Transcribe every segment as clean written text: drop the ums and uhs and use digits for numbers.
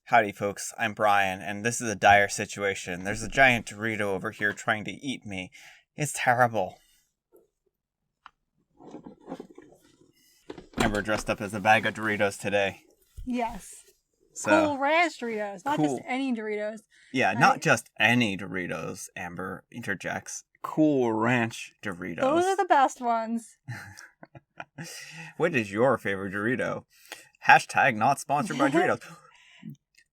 Howdy, folks. I'm Brian, and this is a dire situation. There's a giant Dorito over here trying to eat me. It's terrible. Amber dressed up as a bag of Doritos today. Yes. So, Cool Ranch Doritos, not cool. just any Doritos. Yeah, not just any Doritos, Amber interjects. Cool Ranch Doritos. Those are the best ones. What is your favorite Dorito? Hashtag not sponsored by Doritos.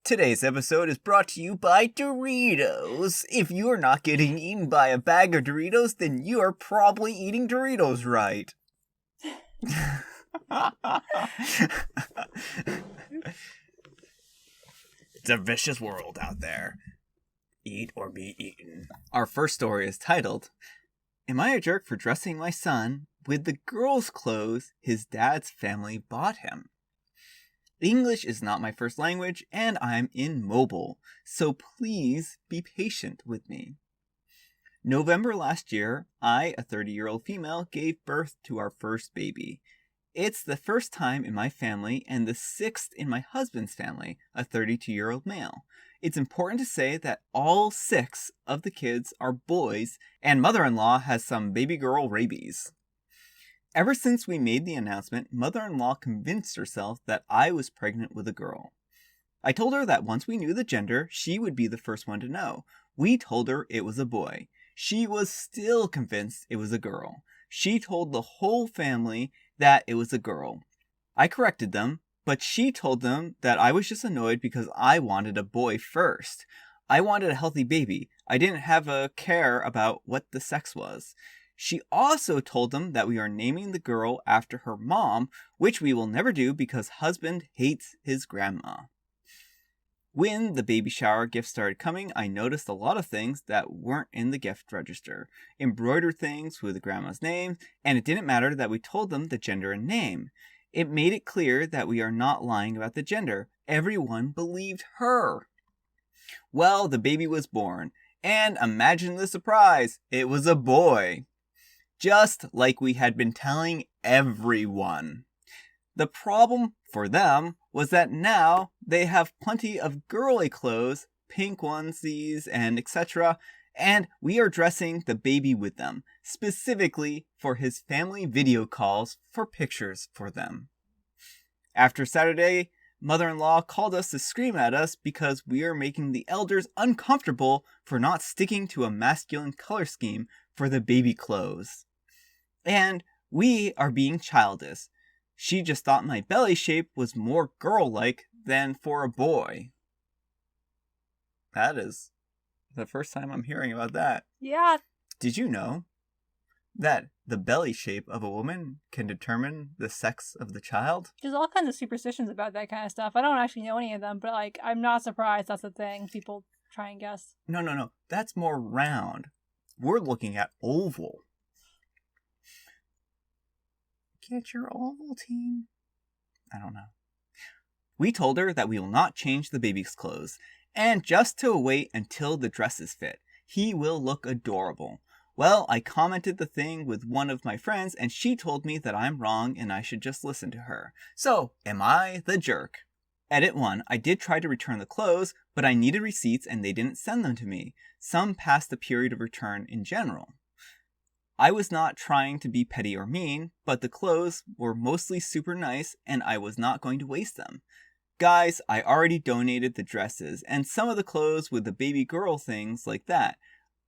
Today's episode is brought to you by Doritos. If you're not getting eaten by a bag of Doritos, then you are probably eating Doritos right. It's a vicious world out there. Eat or be eaten. Our first story is titled, Am I a Jerk for Dressing My Son with the Girl's Clothes His Dad's Family Bought Him? English is not my first language, and I'm in mobile, so please be patient with me. November last year, I, a 30-year-old female, gave birth to our first baby. It's the first time in my family and the sixth in my husband's family, a 32-year-old male. It's important to say that all 6 of the kids are boys, and mother-in-law has some baby girl rabies. Ever since we made the announcement, mother-in-law convinced herself that I was pregnant with a girl. I told her that once we knew the gender, she would be the first one to know. We told her it was a boy. She was still convinced it was a girl. She told the whole family that it was a girl. I corrected them, but she told them that I was just annoyed because I wanted a boy first. I wanted a healthy baby. I didn't have a care about what the sex was. She also told them that we are naming the girl after her mom, which we will never do because husband hates his grandma. When the baby shower gifts started coming, I noticed a lot of things that weren't in the gift register. Embroidered things with the grandma's name, and it didn't matter that we told them the gender and name. It made it clear that we are not lying about the gender. Everyone believed her. Well, the baby was born, and imagine the surprise, it was a boy. Just like we had been telling everyone. The problem for them was that now they have plenty of girly clothes, pink onesies, and etc., and we are dressing the baby with them, specifically for his family video calls for pictures for them. After Saturday, mother-in-law called us to scream at us because we are making the elders uncomfortable for not sticking to a masculine color scheme for the baby clothes. And we are being childish. She just thought my belly shape was more girl-like than for a boy. That is the first time I'm hearing about that. Yeah. Did you know that the belly shape of a woman can determine the sex of the child? There's all kinds of superstitions about that kind of stuff. I don't actually know any of them, but I'm not surprised that's a thing. People try and guess. No. That's more round. We're looking at oval. Get your oval team. I don't know. We told her that we will not change the baby's clothes, and just to wait until the dresses fit. He will look adorable. Well, I commented the thing with one of my friends, and she told me that I'm wrong and I should just listen to her. So, am I the jerk? Edit 1. I did try to return the clothes, but I needed receipts and they didn't send them to me. Some passed the period of return in general. I was not trying to be petty or mean, but the clothes were mostly super nice and I was not going to waste them. Guys, I already donated the dresses and some of the clothes with the baby girl things like that.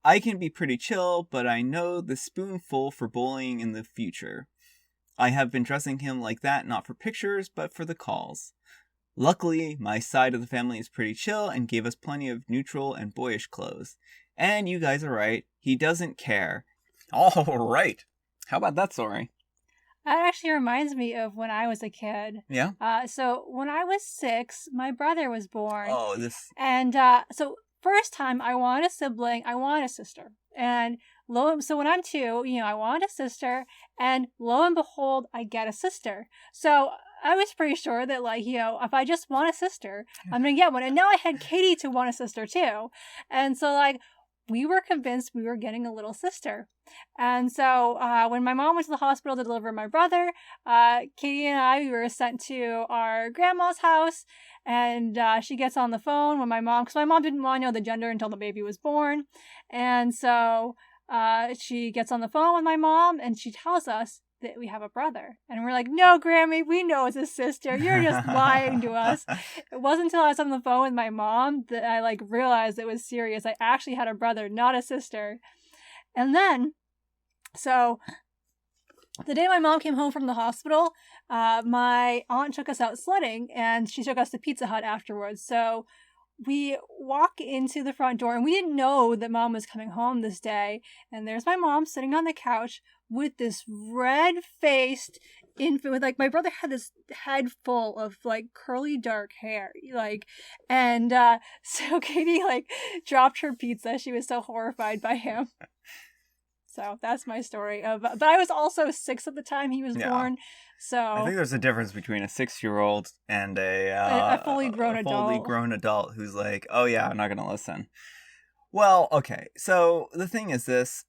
I can be pretty chill, but I know the spoonful for bullying in the future. I have been dressing him like that not for pictures, but for the calls. Luckily, my side of the family is pretty chill and gave us plenty of neutral and boyish clothes. And you guys are right, he doesn't care. All right. How about that story? That actually reminds me of when I was a kid. Yeah? So when I was 6, my brother was born. Oh, this... And so first time I wanted a sibling, I wanted a sister. And so when I'm 2, I wanted a sister, and lo and behold, I get a sister. So I was pretty sure that, if I just want a sister, I'm going to get one. And now I had Katie to want a sister too. And so, we were convinced we were getting a little sister. And so when my mom went to the hospital to deliver my brother, Katie and I, we were sent to our grandma's house, and she gets on the phone when because my mom didn't want to know the gender until the baby was born. And so she gets on the phone with my mom, and she tells us that we have a brother. And we're like, no, Grammy, we know it's a sister. You're just lying to us. It wasn't until I was on the phone with my mom that I realized it was serious. I actually had a brother, not a sister. And then, so the day my mom came home from the hospital, my aunt took us out sledding, and she took us to Pizza Hut afterwards. So we walk into the front door, and we didn't know that mom was coming home this day. And there's my mom sitting on the couch with this red-faced infant. With my brother had this head full of curly dark hair, and so Katie dropped her pizza. She was so horrified by him. So that's my story but I was also 6 at the time he was born. So I think there's a difference between a 6-year-old and a fully grown adult who's like, oh yeah, I'm not going to listen. Well, okay. So the thing is this,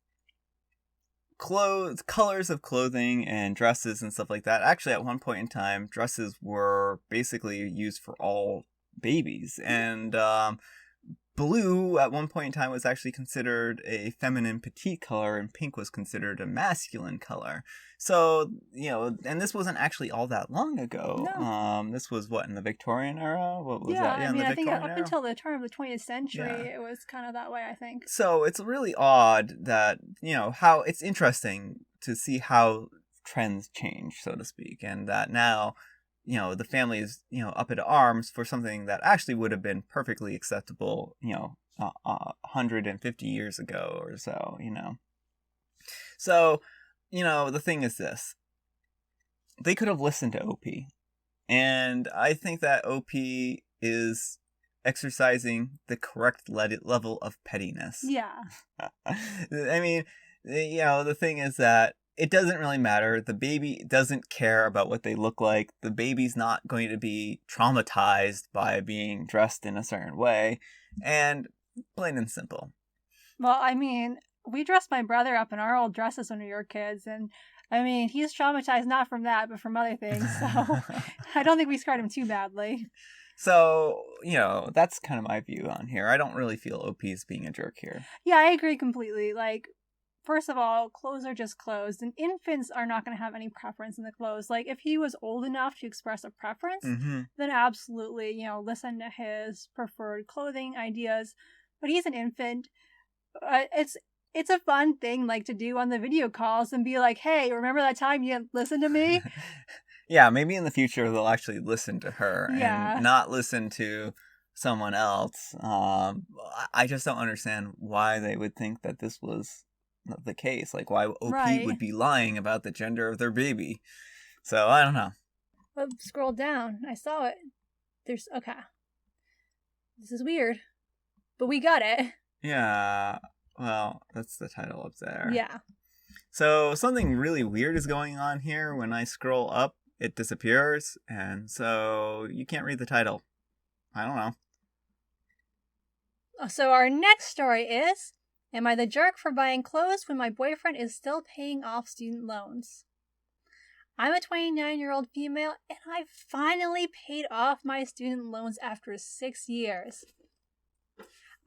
colors of clothing and dresses and stuff like that. Actually, at one point in time, dresses were basically used for all babies. And blue at one point in time was actually considered a feminine petite color, and pink was considered a masculine color. So, and this wasn't actually all that long ago. No. This was in the Victorian era? What was that? Yeah, I think up until the turn of the 20th century, it was kind of that way, I think. So it's really odd that, how it's interesting to see how trends change, so to speak, and that now, the family is, up at arms for something that actually would have been perfectly acceptable, 150 years ago or so, So, the thing is this. They could have listened to OP. And I think that OP is exercising the correct level of pettiness. Yeah. I mean, the thing is that it doesn't really matter. The baby doesn't care about what they look like. The baby's not going to be traumatized by being dressed in a certain way. And plain and simple. Well, I mean, we dressed my brother up in our old dresses when we were kids. And, I mean, he's traumatized not from that, but from other things. So I don't think we scarred him too badly. So, that's kind of my view on here. I don't really feel OP's being a jerk here. Yeah, I agree completely. First of all, clothes are just clothes, and infants are not going to have any preference in the clothes. If he was old enough to express a preference, then absolutely, listen to his preferred clothing ideas. But he's an infant. It's a fun thing, to do on the video calls and be like, hey, remember that time you didn't listen to me? Yeah, maybe in the future they'll actually listen to her and not listen to someone else. I just don't understand why they would think that this was the case. Why OP would be lying about the gender of their baby. So I don't know. Well, scroll down. I saw it. Okay. This is weird, but we got it. Yeah. Well, that's the title up there. Yeah. So something really weird is going on here. When I scroll up, it disappears, and so you can't read the title. I don't know. So our next story is, am I the jerk for buying clothes when my boyfriend is still paying off student loans? I'm a 29-year-old female, and I finally paid off my student loans after 6 years.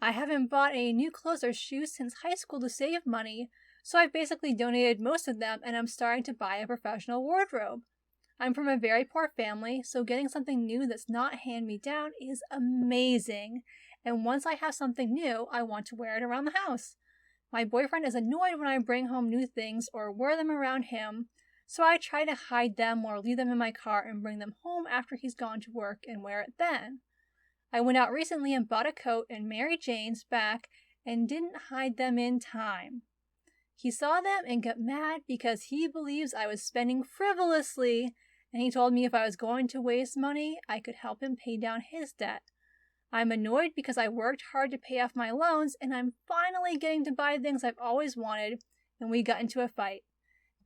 I haven't bought any new clothes or shoes since high school to save money, so I've basically donated most of them, and I'm starting to buy a professional wardrobe. I'm from a very poor family, so getting something new that's not hand-me-down is amazing. And once I have something new, I want to wear it around the house. My boyfriend is annoyed when I bring home new things or wear them around him, so I try to hide them or leave them in my car and bring them home after he's gone to work and wear it then. I went out recently and bought a coat and Mary Jane's back and didn't hide them in time. He saw them and got mad because he believes I was spending frivolously, and he told me if I was going to waste money, I could help him pay down his debt. I'm annoyed because I worked hard to pay off my loans, and I'm finally getting to buy things I've always wanted, and we got into a fight.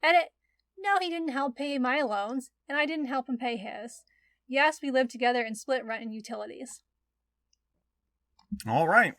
Edit. No, he didn't help pay my loans, and I didn't help him pay his. Yes, we lived together and split rent and utilities. All right.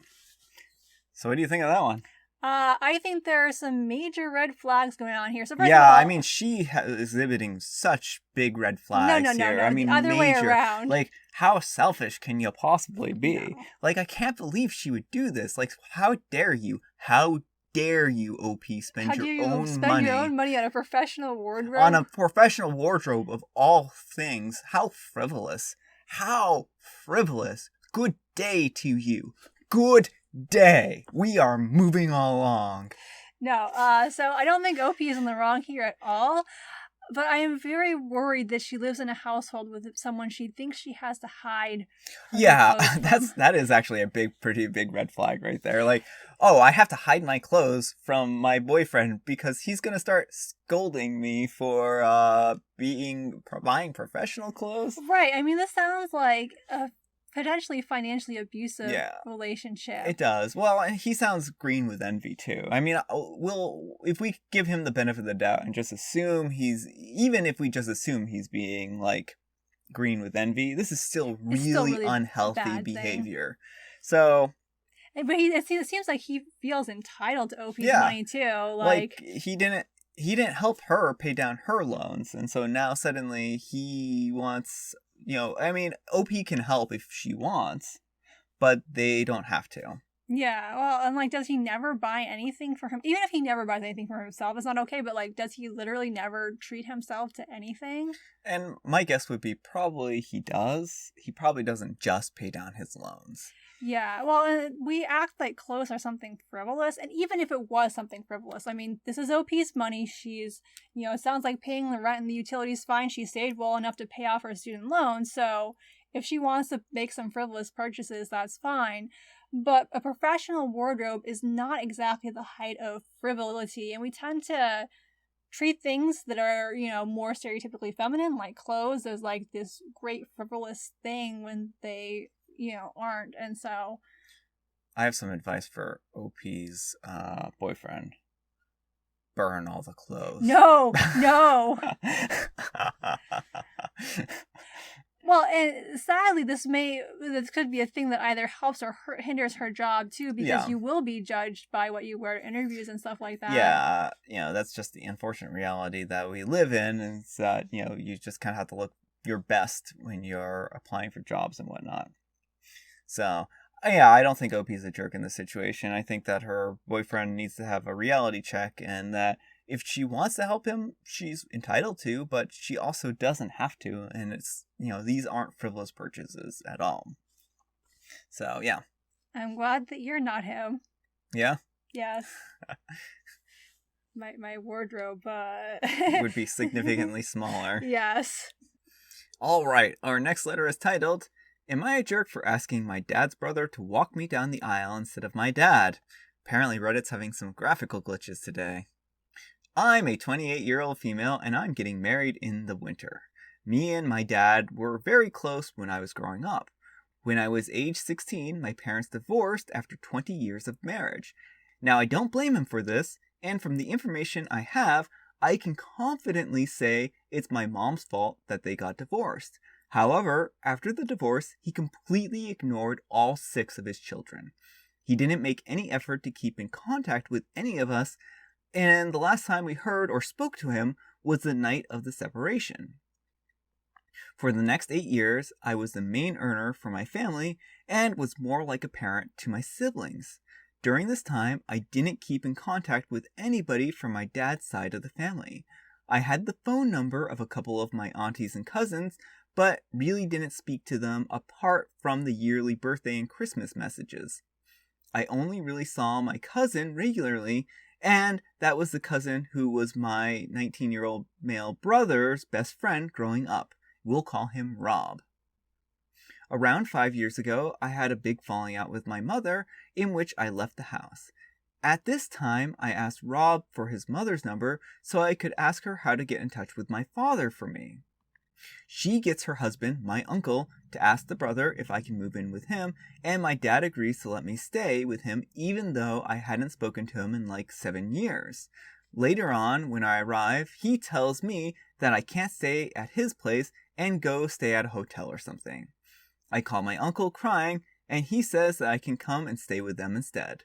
So what do you think of that one? I think there are some major red flags going on here. So first of Yeah, all, I mean, she is exhibiting such big red flags here. I mean, the other way major. around. Like, how selfish can you possibly be? No. Like, I can't believe she would do this. Like, how dare you? How dare you, OP, spend How your do you own spend money your own money on a professional wardrobe? on a professional wardrobe of all things? How frivolous. How frivolous. Good day to you. Good day. We are moving along. No, so I don't think OP is in the wrong here at all, but I am very worried that she lives in a household with someone she thinks she has to hide. Yeah, that is actually a pretty big red flag right there. Like, oh, I have to hide my clothes from my boyfriend because he's gonna start scolding me for buying professional clothes. Right. I mean, this sounds like a potentially financially abusive relationship. It does. Well, he sounds green with envy too. I mean, if we give him the benefit of the doubt and just assume even if we just assume he's being like green with envy, this is still really unhealthy behavior. So, but it seems like he feels entitled to OP's money too. Like he didn't help her pay down her loans, and so now suddenly he wants. I mean, OP can help if she wants, but they don't have to. Yeah, well, and like, does he never buy anything for him? Even if he never buys anything for himself, it's not okay, but like, does he literally never treat himself to anything? And my guess would be probably he does. He probably doesn't just pay down his loans. Yeah, well, we act like clothes are something frivolous, and even if it was something frivolous, I mean, this is OP's money. She's, it sounds like paying the rent and the utilities fine. She saved well enough to pay off her student loan, so if she wants to make some frivolous purchases, that's fine. But a professional wardrobe is not exactly the height of frivolity, and we tend to treat things that are, more stereotypically feminine, like clothes, as like this great frivolous thing when they aren't. And so I have some advice for OP's boyfriend. Burn all the clothes. No. Well, and sadly, this could be a thing that either helps or hinders her job too, because you will be judged by what you wear at interviews and stuff like that. Yeah, that's just the unfortunate reality that we live in, and it's that you just kind of have to look your best when you're applying for jobs and whatnot. So, yeah, I don't think OP's a jerk in this situation. I think that her boyfriend needs to have a reality check, and that if she wants to help him, she's entitled to, but she also doesn't have to, and it's, these aren't frivolous purchases at all. So, yeah. I'm glad that you're not him. Yeah? Yes. My wardrobe would be significantly smaller. Yes. All right, our next letter is titled, Am I a jerk for asking my dad's brother to walk me down the aisle instead of my dad? Apparently Reddit's having some graphical glitches today. I'm a 28-year-old female and I'm getting married in the winter. Me and my dad were very close when I was growing up. When I was age 16, my parents divorced after 20 years of marriage. Now I don't blame him for this, and from the information I have, I can confidently say it's my mom's fault that they got divorced. However, after the divorce, he completely ignored all 6 of his children. He didn't make any effort to keep in contact with any of us, and the last time we heard or spoke to him was the night of the separation. For the next 8 years, I was the main earner for my family and was more like a parent to my siblings. During this time, I didn't keep in contact with anybody from my dad's side of the family. I had the phone number of a couple of my aunties and cousins, but really didn't speak to them apart from the yearly birthday and Christmas messages. I only really saw my cousin regularly, and that was the cousin who was my 19-year-old male brother's best friend growing up. We'll call him Rob. Around 5 years ago, I had a big falling out with my mother, in which I left the house. At this time, I asked Rob for his mother's number so I could ask her how to get in touch with my father for me. She gets her husband, my uncle, to ask the brother if I can move in with him, and my dad agrees to let me stay with him even though I hadn't spoken to him in like 7 years. Later on, when I arrive, he tells me that I can't stay at his place and go stay at a hotel or something. I call my uncle crying, and he says that I can come and stay with them instead.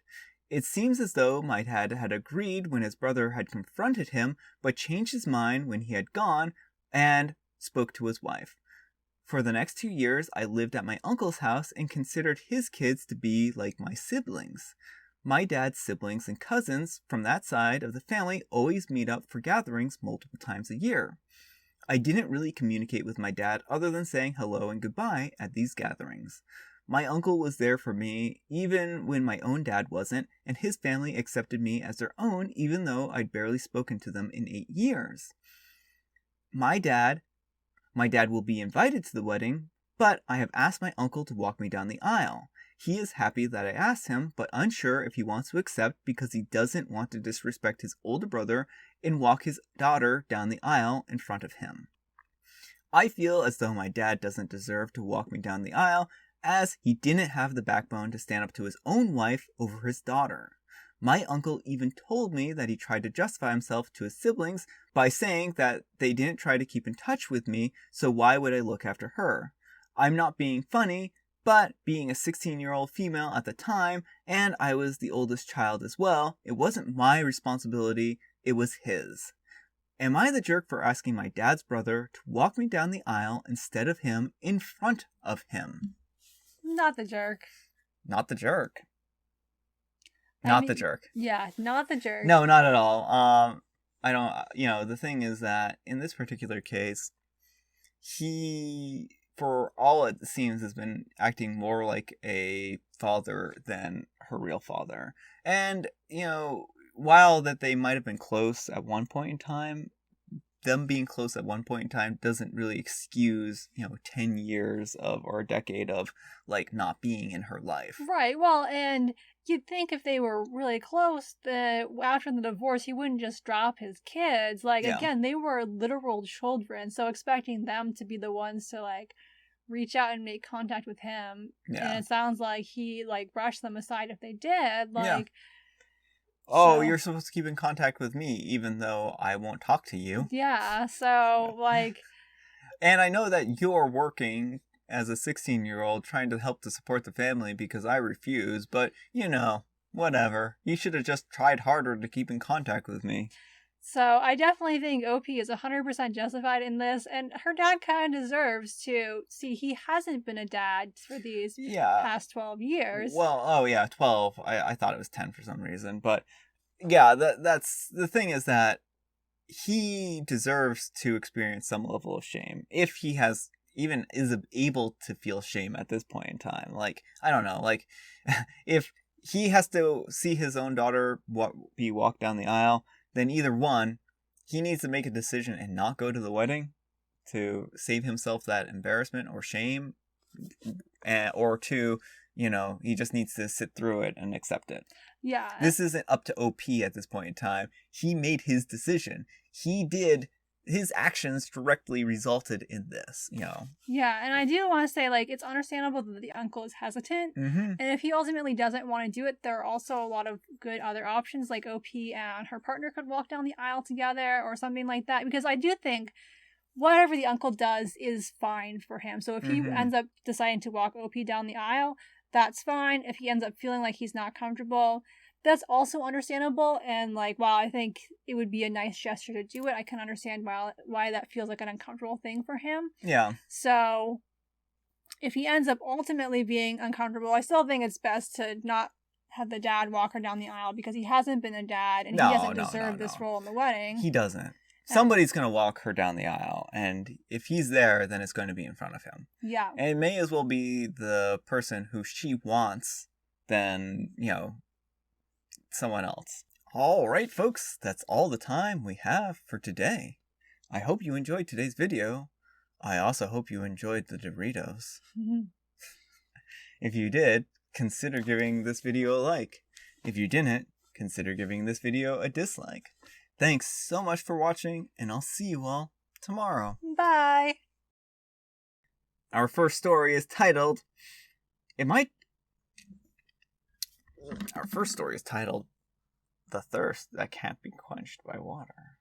It seems as though my dad had agreed when his brother had confronted him, but changed his mind when he had gone and spoke to his wife. For the next 2 years, I lived at my uncle's house and considered his kids to be like my siblings. My dad's siblings and cousins from that side of the family always meet up for gatherings multiple times a year. I didn't really communicate with my dad other than saying hello and goodbye at these gatherings. My uncle was there for me even when my own dad wasn't, and his family accepted me as their own even though I'd barely spoken to them in 8 years. My dad will be invited to the wedding, but I have asked my uncle to walk me down the aisle. He is happy that I asked him, but unsure if he wants to accept because he doesn't want to disrespect his older brother and walk his daughter down the aisle in front of him. I feel as though my dad doesn't deserve to walk me down the aisle, as he didn't have the backbone to stand up to his own wife over his daughter. My uncle even told me that he tried to justify himself to his siblings by saying that they didn't try to keep in touch with me, so why would I look after her? I'm not being funny, but being a 16-year-old female at the time, and I was the oldest child as well, it wasn't my responsibility, it was his. Am I the jerk for asking my dad's brother to walk me down the aisle instead of him in front of him? Not the jerk. Not the jerk. The jerk. Yeah, not the jerk. No, not at all. I don't, the thing is that in this particular case, he, for all it seems, has been acting more like a father than her real father. And, while that they might have been close at one point in time, them being close at one point in time doesn't really excuse, 10 years or a decade of, not being in her life. Right. Well, and you'd think if they were really close, that after the divorce, he wouldn't just drop his kids. Again, they were literal children, so expecting them to be the ones to, reach out and make contact with him. Yeah. And it sounds like he, brushed them aside if they did. Yeah. Oh, you're supposed to keep in contact with me, even though I won't talk to you. Yeah, so, And I know that you're working as a 16-year-old trying to help to support the family because I refuse, but, whatever. You should have just tried harder to keep in contact with me. So I definitely think OP is 100% justified in this, and her dad kind of deserves to see he hasn't been a dad for these past 12 years. Well, 12. I thought it was 10 for some reason, but yeah, that's the thing is that he deserves to experience some level of shame if he is able to feel shame at this point in time. I don't know, if he has to see his own daughter be walked down the aisle, then either one, he needs to make a decision and not go to the wedding to save himself that embarrassment or shame, or two, he just needs to sit through it and accept it. Yeah. This isn't up to OP at this point in time. He made his decision. His actions directly resulted in this, Yeah, and I do want to say, it's understandable that the uncle is hesitant. Mm-hmm. And if he ultimately doesn't want to do it, there are also a lot of good other options, like OP and her partner could walk down the aisle together or something like that. Because I do think whatever the uncle does is fine for him. So if he ends up deciding to walk OP down the aisle, that's fine. If he ends up feeling like he's not comfortable, that's also understandable. And while I think it would be a nice gesture to do it, I can understand why that feels like an uncomfortable thing for him. Yeah. So if he ends up ultimately being uncomfortable, I still think it's best to not have the dad walk her down the aisle because he hasn't been a dad and he doesn't deserve this role in the wedding. He doesn't. Somebody's going to walk her down the aisle, and if he's there, then it's going to be in front of him. Yeah. And it may as well be the person who she wants than, someone else. All right, folks, that's all the time we have for today. I hope you enjoyed today's video. I also hope you enjoyed the Doritos. If you did, consider giving this video a like. If you didn't, consider giving this video a dislike. Thanks so much for watching, and I'll see you all tomorrow. Bye! Our first story is titled, Our first story is titled, The Thirst That Can't Be Quenched by Water.